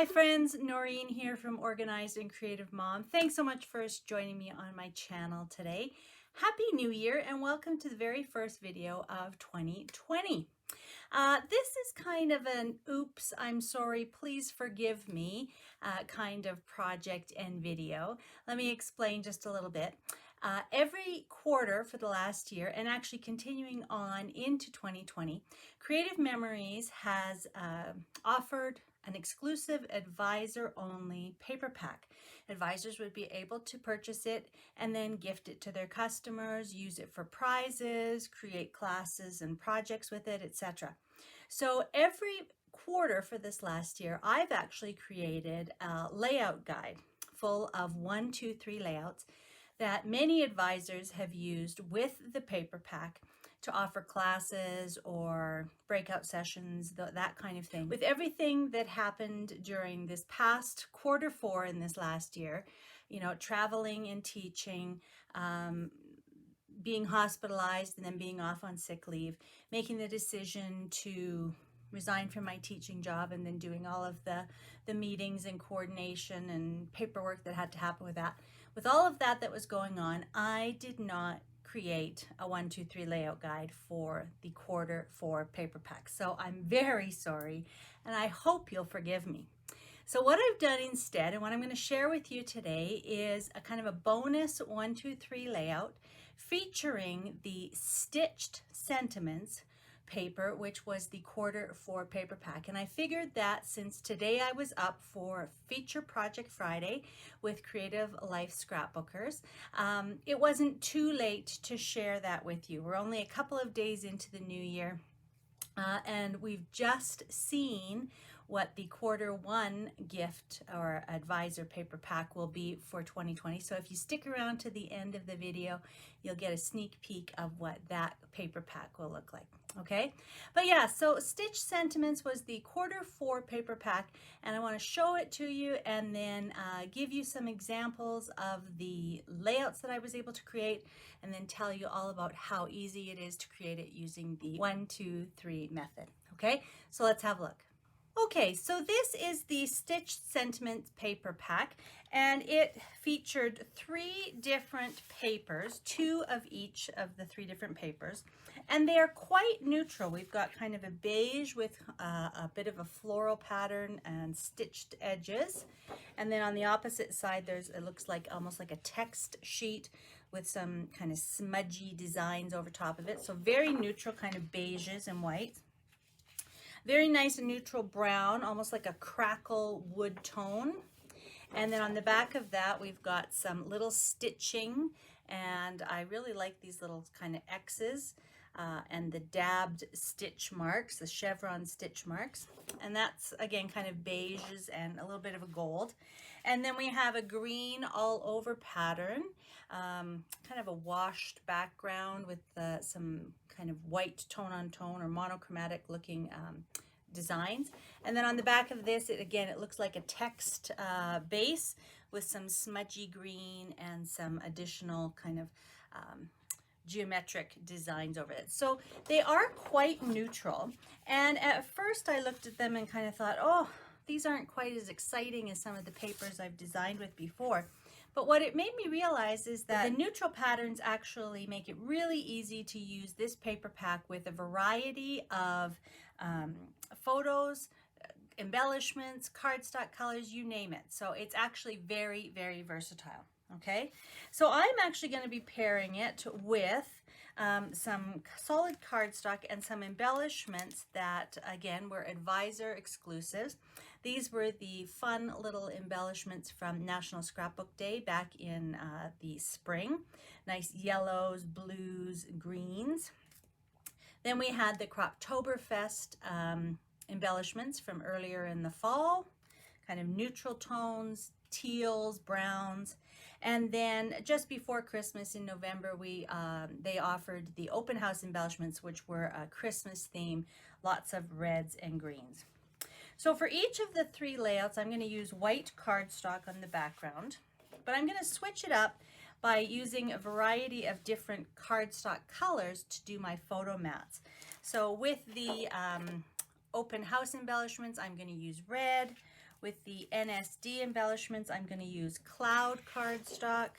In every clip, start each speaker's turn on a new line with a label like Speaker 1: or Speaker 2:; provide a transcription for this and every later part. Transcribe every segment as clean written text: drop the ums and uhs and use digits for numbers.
Speaker 1: Hi friends, Noreen here from Organized and Creative Mom. Thanks so much for joining me on my channel today. Happy New Year and welcome to the very first video of 2020. This is kind of an oops, I'm sorry, please forgive me kind of project and video. Let me explain just a little bit. Every quarter for the last year, and actually continuing on into 2020, Creative Memories has offered an exclusive advisor-only paper pack. Advisors would be able to purchase it and then gift it to their customers, use it for prizes, create classes and projects with it, etc. So every quarter for this last year, I've actually created a layout guide full of 1, 2, 3 layouts that many advisors have used with the paper pack to offer classes or breakout sessions, that kind of thing. With everything that happened during this past quarter 4 in this last year, you know, traveling and teaching, being hospitalized and then being off on sick leave, making the decision to resign from my teaching job and then doing all of the meetings and coordination and paperwork that had to happen with that. With all of that was going on, I did not create a 1, 2, 3 layout guide for the quarter 4 paper pack. So I'm very sorry and I hope you'll forgive me. So what I've done instead and what I'm going to share with you today is a kind of a bonus 1, 2, 3 layout featuring the stitched sentiments paper, which was the quarter 4 paper pack. And I figured that since today I was up for Feature Project Friday with Creative Life Scrapbookers, it wasn't too late to share that with you. We're only a couple of days into the new year. And we've just seen what the quarter 1 gift or advisor paper pack will be for 2020. So if you stick around to the end of the video, you'll get a sneak peek of what that paper pack will look like. Okay, but yeah, so Stitch Sentiments was the quarter 4 paper pack, and I want to show it to you and then give you some examples of the layouts that I was able to create, and then tell you all about how easy it is to create it using the 1, 2, 3 method. Okay, so let's have a look. Okay, so this is the Stitch Sentiments paper pack, and it featured 3 different papers, 2 of each of the 3 different papers, and they are quite neutral. We've got kind of a beige with a bit of a floral pattern and stitched edges, and then on the opposite side it looks like almost like a text sheet with some kind of smudgy designs over top of it. So very neutral, kind of beiges and white. Very nice and neutral brown, almost like a crackle wood tone. And then on the back of that, we've got some little stitching, and I really like these little kind of X's and the dabbed stitch marks, the chevron stitch marks. And that's, again, kind of beiges and a little bit of a gold. And then we have a green all over pattern, kind of a washed background with some kind of white tone on tone or monochromatic looking designs. And then on the back of this, it looks like a text base with some smudgy green and some additional kind of geometric designs over it. So they are quite neutral. And at first I looked at them and kind of thought, oh, these aren't quite as exciting as some of the papers I've designed with before. But what it made me realize is that the neutral patterns actually make it really easy to use this paper pack with a variety of photos, embellishments, cardstock colors, you name it. So it's actually very, very versatile. Okay, so I'm actually going to be pairing it with some solid cardstock and some embellishments that, again, were advisor exclusives. These were the fun little embellishments from National Scrapbook Day back in the spring. Nice yellows, blues, greens. Then we had the Croptoberfest embellishments from earlier in the fall, kind of neutral tones, teals, browns. And then just before Christmas in November, they offered the open house embellishments, which were a Christmas theme, lots of reds and greens. So for each of the 3 layouts, I'm going to use white cardstock on the background, but I'm going to switch it up by using a variety of different cardstock colors to do my photo mats. So with the open house embellishments, I'm going to use red. With the NSD embellishments, I'm going to use cloud cardstock.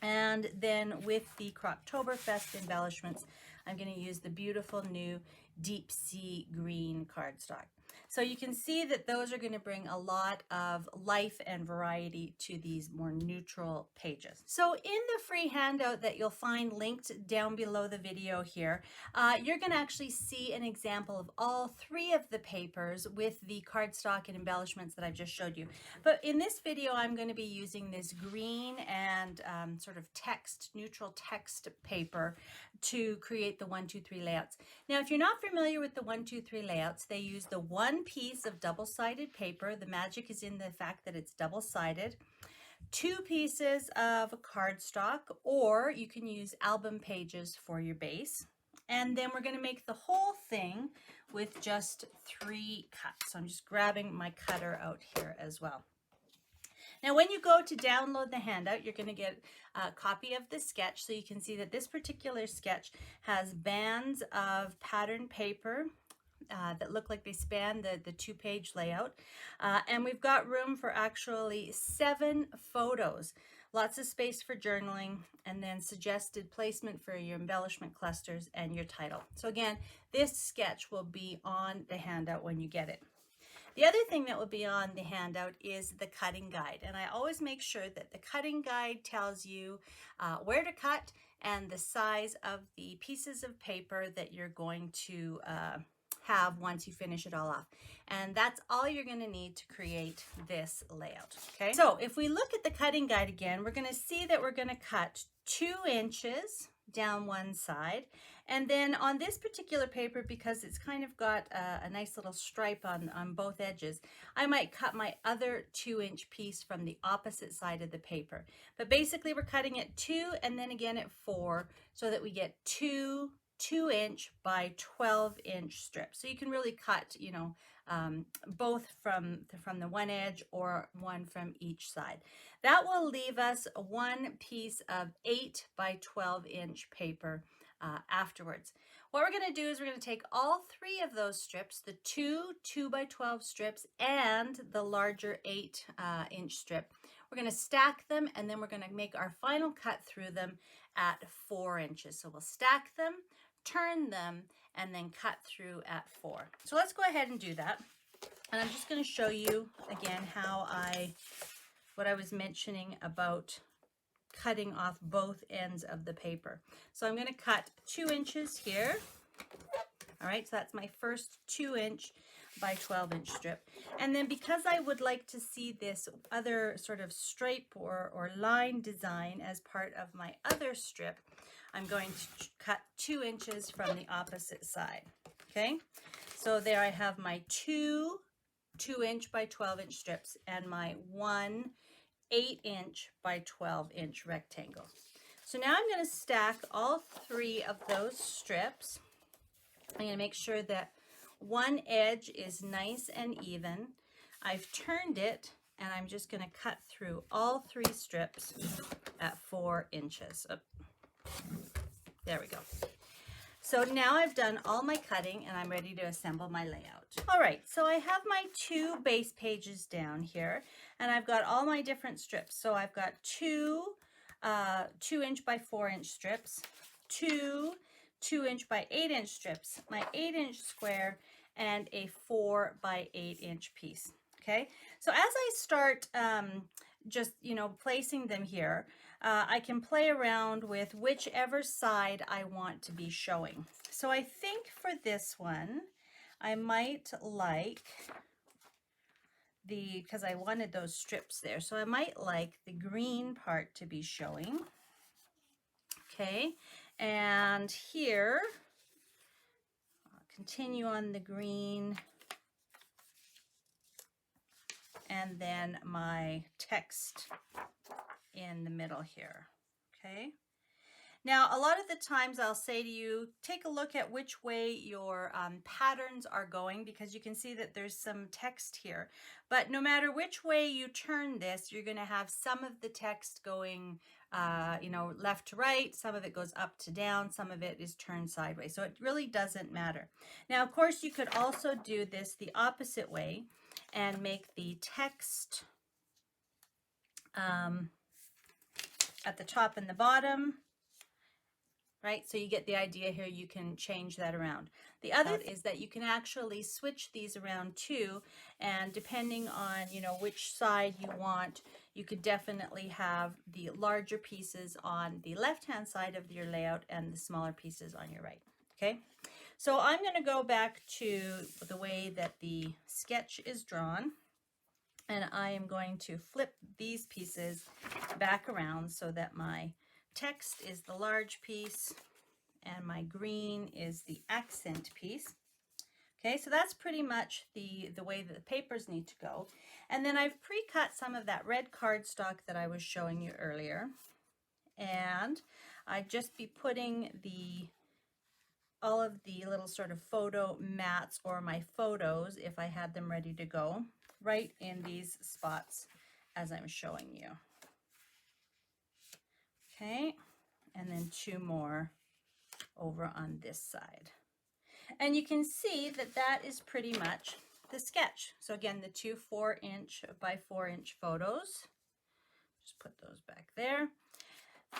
Speaker 1: And then with the Croptoberfest embellishments, I'm going to use the beautiful new deep sea green cardstock. So you can see that those are going to bring a lot of life and variety to these more neutral pages. So in the free handout that you'll find linked down below the video here, you're going to actually see an example of all three of the papers with the cardstock and embellishments that I just showed you. But in this video, I'm going to be using this green and sort of neutral text paper to create the 1, 2, 3 layouts. Now, if you're not familiar with the 1, 2, 3 layouts, they use the one piece of double-sided paper. The magic is in the fact that it's double-sided. 2 pieces of cardstock, or you can use album pages for your base. And then we're going to make the whole thing with just 3 cuts. So I'm just grabbing my cutter out here as well. Now, when you go to download the handout, you're going to get a copy of the sketch. So you can see that this particular sketch has bands of patterned paper that look like they span the 2-page layout. And we've got room for actually 7 photos. Lots of space for journaling, and then suggested placement for your embellishment clusters and your title. So again, this sketch will be on the handout when you get it. The other thing that will be on the handout is the cutting guide, and I always make sure that the cutting guide tells you where to cut and the size of the pieces of paper that you're going to have once you finish it all off. And that's all you're going to need to create this layout. Okay, so if we look at the cutting guide again, we're going to see that we're going to cut 2 inches down one side, and then on this particular paper, because it's kind of got a nice little stripe on both edges, I might cut my other 2-inch piece from the opposite side of the paper. But basically we're cutting at 2 and then again at 4, so that we get 2 2-inch by 12-inch strips. So you can really cut, you know, both from the one edge or one from each side. That will leave us one piece of 8 by 12-inch paper afterwards. What we're going to do is we're going to take all 3 of those strips, the 2 by 12 strips and the larger 8-inch strip. We're going to stack them, and then we're going to make our final cut through them at 4 inches. So we'll stack them, turn them, and then cut through at 4. So let's go ahead and do that. And I'm just going to show you again what I was mentioning about cutting off both ends of the paper. So I'm going to cut 2 inches here. All right, so that's my first 2-inch by 12-inch strip. And then because I would like to see this other sort of stripe or line design as part of my other strip, I'm going to cut 2 inches from the opposite side. Okay, so there I have my 2 2-inch by 12-inch strips and my 1 8-inch by 12-inch rectangle. So now I'm going to stack all 3 of those strips. I'm going to make sure that one edge is nice and even. I've turned it, and I'm just going to cut through all 3 strips at 4 inches. Oh, there we go. So now I've done all my cutting, and I'm ready to assemble my layout. All right, so I have my 2 base pages down here, and I've got all my different strips. So I've got 2 2-inch by 4-inch strips, 2 2-inch by 8-inch strips, my 8-inch square, and a 4 by 8-inch piece. Okay, so as I start just, you know, placing them here, I can play around with whichever side I want to be showing. So I think for this one, I might like because I wanted those strips there, so I might like the green part to be showing. Okay, and here, I'll continue on the green, and then my text in the middle here. Okay, now a lot of the times I'll say to you, take a look at which way your patterns are going, because you can see that there's some text here, but no matter which way you turn this, you're going to have some of the text going you know, left to right, some of it goes up to down, some of it is turned sideways, so it really doesn't matter. Now of course you could also do this the opposite way, and make the text at the top and the bottom, right? So you get the idea here. You can change that around. The other is that you can actually switch these around too, and depending on, you know, which side you want, you could definitely have the larger pieces on the left-hand side of your layout and the smaller pieces on your right, okay? So I'm going to go back to the way that the sketch is drawn, and I am going to flip these pieces back around so that my text is the large piece and my green is the accent piece. Okay, so that's pretty much the way that the papers need to go. And then I've pre-cut some of that red cardstock that I was showing you earlier. And I'd just be putting all of the little sort of photo mats or my photos, if I had them ready to go, right in these spots as I'm showing you. Okay, and then two more over on this side. And you can see that that is pretty much the sketch. So again, the two 4-inch by 4-inch photos, just put those back there.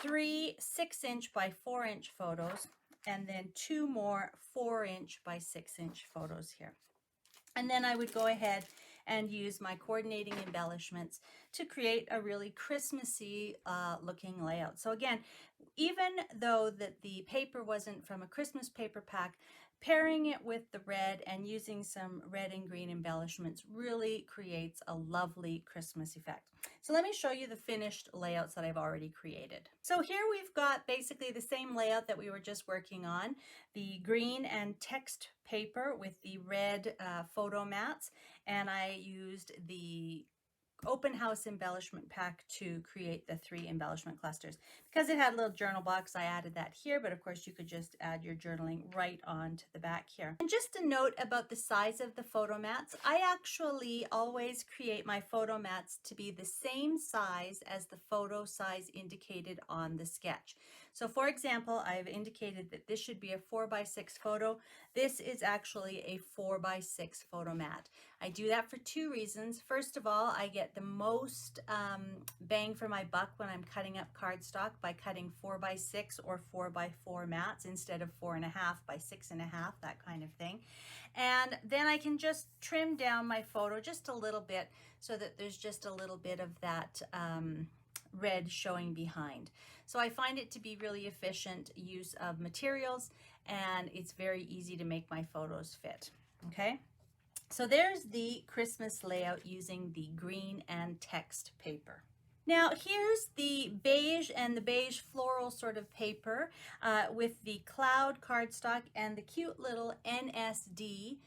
Speaker 1: 3 6-inch by 4-inch photos, and then 2 more 4-inch by 6-inch photos here. And then I would go ahead and use my coordinating embellishments to create a really Christmassy looking layout. So again, even though that the paper wasn't from a Christmas paper pack, pairing it with the red and using some red and green embellishments really creates a lovely Christmas effect. So let me show you the finished layouts that I've already created. So here we've got basically the same layout that we were just working on, the green and text paper with the red photo mats, and I used the open house embellishment pack to create the 3 embellishment clusters. Because it had a little journal box, I added that here, but of course you could just add your journaling right on to the back here. And just a note about the size of the photo mats, I actually always create my photo mats to be the same size as the photo size indicated on the sketch. So for example, I've indicated that this should be a 4x6 photo. This is actually a 4x6 photo mat. I do that for 2 reasons. First of all, I get the most bang for my buck when I'm cutting up cardstock by cutting 4x6 or 4x4 mats instead of 4.5 by 6.5, that kind of thing. And then I can just trim down my photo just a little bit so that there's just a little bit of that red showing behind. So I find it to be really efficient use of materials, and it's very easy to make my photos fit. Okay, so there's the Christmas layout using the green and text paper. Now here's the beige and the beige floral sort of paper with the cloud cardstock and the cute little NSD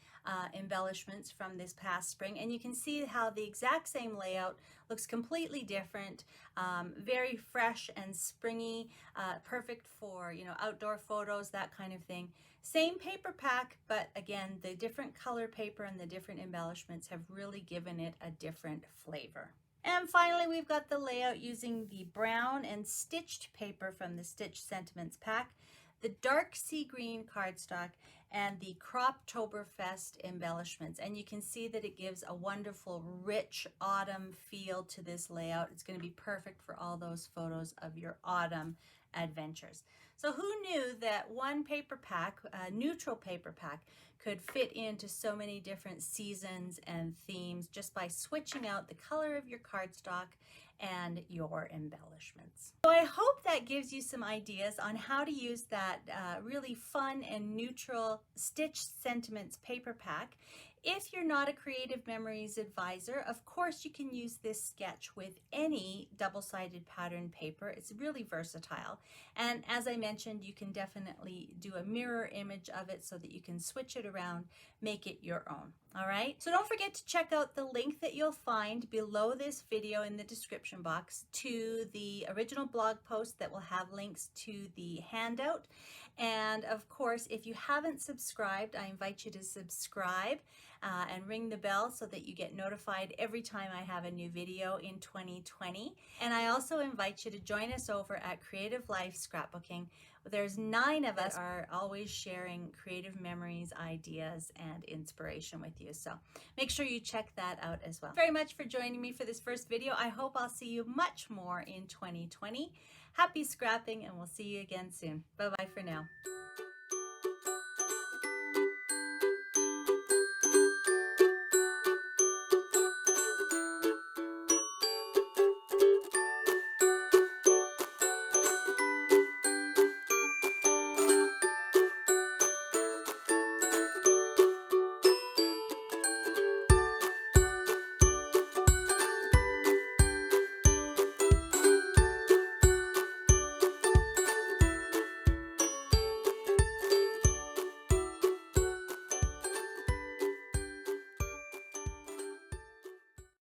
Speaker 1: embellishments from this past spring, and you can see how the exact same layout looks completely different, very fresh and springy, perfect for, you know, outdoor photos, that kind of thing. Same paper pack, but again, the different color paper and the different embellishments have really given it a different flavor. And finally, we've got the layout using the brown and stitched paper from the Stitch Sentiments pack, the dark sea green cardstock, and the Croptoberfest embellishments. And you can see that it gives a wonderful, rich autumn feel to this layout. It's going to be perfect for all those photos of your autumn adventures. So who knew that one paper pack, a neutral paper pack, could fit into so many different seasons and themes just by switching out the color of your cardstock and your embellishments. So I hope that gives you some ideas on how to use that really fun and neutral Stitch Sentiments paper pack. If you're not a Creative Memories advisor, of course you can use this sketch with any double-sided pattern paper. It's really versatile. And as I mentioned, you can definitely do a mirror image of it so that you can switch it around, make it your own. All right, so don't forget to check out the link that you'll find below this video in the description box to the original blog post that will have links to the handout. And of course, if you haven't subscribed, I invite you to subscribe and ring the bell so that you get notified every time I have a new video in 2020. And I also invite you to join us over at Creative Life Scrapbooking. there's 9 of us are always sharing creative memories, ideas, and inspiration with you. So make sure you check that out as well. Very much for joining me for this first video. I hope I'll see you much more in 2020. Happy scrapping, and we'll see you again soon. Bye-bye for now.